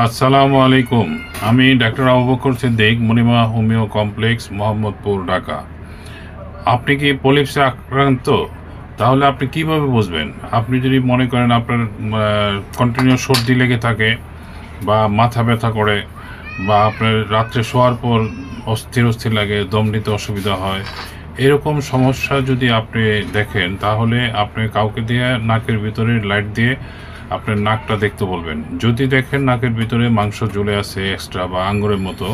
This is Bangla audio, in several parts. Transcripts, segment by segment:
আসসালামু আলাইকুম। আমি doctor Abu Bakr Siddique, Monima homeo complex, Mohammadpur, Dhaka. আপনি কি পলিপসে আক্রান্ত? তাহলে আপনি কিভাবে বুঝবেন? আপনি যদি মনে করেন আপনার কন্টিনিউ সর্দি লেগে থাকে, বা মাথা ব্যথা করে, বা আপনার রাত্রে শোয়ার পর অস্থির অস্থির লাগে, দম নিতে অসুবিধা হয়, এরকম সমস্যা যদি আপনি দেখেন, তাহলে আপনি কাউকে দিয়ে নাকের ভিতরে লাইট দিয়ে আপনার নাকটা দেখতে বলবেন। যদি দেখেন নাকের ভিতরে মাংস ঝুলে আছে এক্সট্রা বা আঙ্গুরের মতো,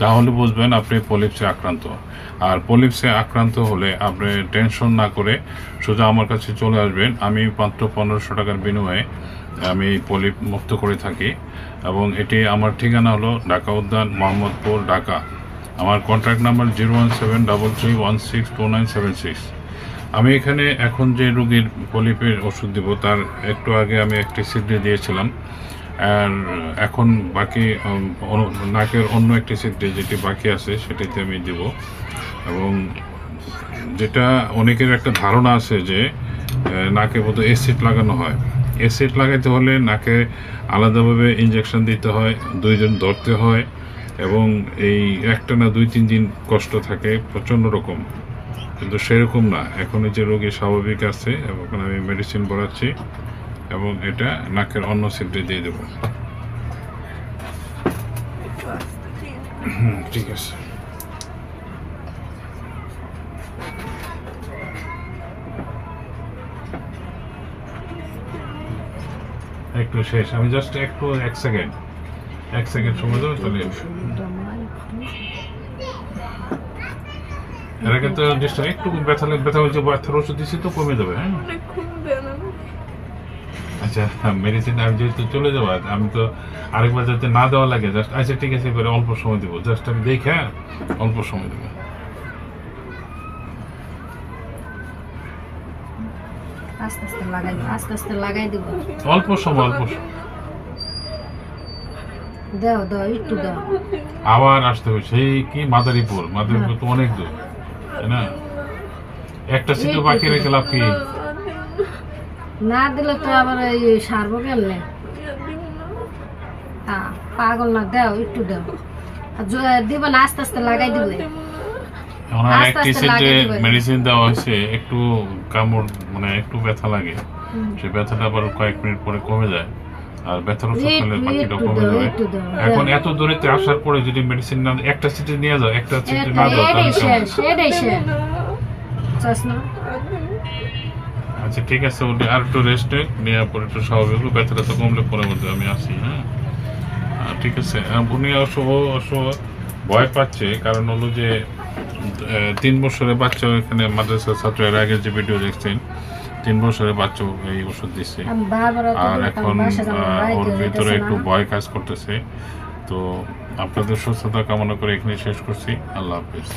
তাহলে বুঝবেন আপনি পলিপসে আক্রান্ত। আর পলিপসে আক্রান্ত হলে আপনি টেনশন না করে সোজা আমার কাছে চলে আসবেন। আমি মাত্র 1500 টাকার বিনিময়ে আমি পলিপ মুক্ত করে থাকি, এবং এটি আমার ঠিকানা হলো ঢাকা উদ্যান, মোহাম্মদপুর, ঢাকা। আমার কন্ট্যাক্ট নাম্বার 01733162976। আমি এখানে এখন যে রোগীর পলিপের ওষুধ দেব, তার একটু আগে আমি একটি সিডনি দিয়েছিলাম, আর এখন বাকি নাকের অন্য একটি সিডনি যেটি বাকি আছে সেটিতে আমি দেব। এবং যেটা অনেকের একটা ধারণা আছে যে নাকে বোধহয় অ্যাসিড লাগানো হয়। অ্যাসিড লাগাইতে হলে নাকে আলাদাভাবে ইঞ্জেকশন দিতে হয়, দুইজন ধরতে হয়, এবং এই একটা না 2-3 দিন কষ্ট থাকে প্রচণ্ড রকম। কিন্তু সেরকম না, এখন যে রোগী স্বাভাবিক আছে, এখন আমি মেডিসিন বাড়াচ্ছি এবং এটা নাকের অন্য সিডে দিয়ে দেবো। ঠিক আছে, একটু শেষ, আমি জাস্ট একটু 1 সেকেন্ড সময় দেবো, তাহলে এর আগে তো ডিস্টার্ব একটু ব্যথা হয়েছে, ব্যথার ওষুধ দিচ্ছি তো কমে যাবে। হ্যাঁ, আচ্ছা, মেডিসিন আমি যেহেতু চলে যাবো, আমি তো আরেকবার যাতে না দেওয়া লাগে, জাস্ট আচ্ছা ঠিক আছে, এবারে অল্প সময় দেবো, জাস্ট আমি দেখে অল্প সময় দেবো। আস্তে আস্তে লাগাই দিব। অল্প সময় দাও একটু দাও। আবার আসতে হবে সেই কি মাদারীপুর তো অনেক দূর, তাই না? একটা সিটও বাকি রেখে লাভ কি? না দিলে তো আবার সারবো কেমনে? পাগল না, দাও একটু দাও। দিব না, আস্তে আস্তে লাগাই দিবে। একটি সিটে মেডিসিন দেওয়া হয়েছে, একটু কামড় মানে একটু ব্যথা লাগে, সেই ব্যথাটা আবার কয়েক মিনিট পরে কমে যায়, আর ব্যথার ওষুধ খেলে বাকিটা কমে যাবে। এখন এত দূরেতে আসার পরে যদি মেডিসিন না একটা সিটে নিয়ে যাও, একটা সিটে না দাও, আচ্ছা ঠিক আছে, ওটা আর একটু রেস্ট নেওয়ার পরে একটু স্বাভাবিক হলো, ব্যথাটা তো কমলে পরে মধ্যে আমি আসি। হ্যাঁ ঠিক আছে। উনি অবশ্য ভয় পাচ্ছে, কারণ হলো যে 3 বছরের বাচ্চা এখানে মাদ্রাসার ছাত্র, এর আগে যে ভিডিও দেখছেন 3 বছরের বাচ্চা এই ওষুধ দিচ্ছে, আর এখন ওর ভিতরে একটু ভয় কাজ করতেছে। তো আপনাদের সুস্থতা কামনা করে এখানে শেষ করছি। আল্লাহ হাফিজ।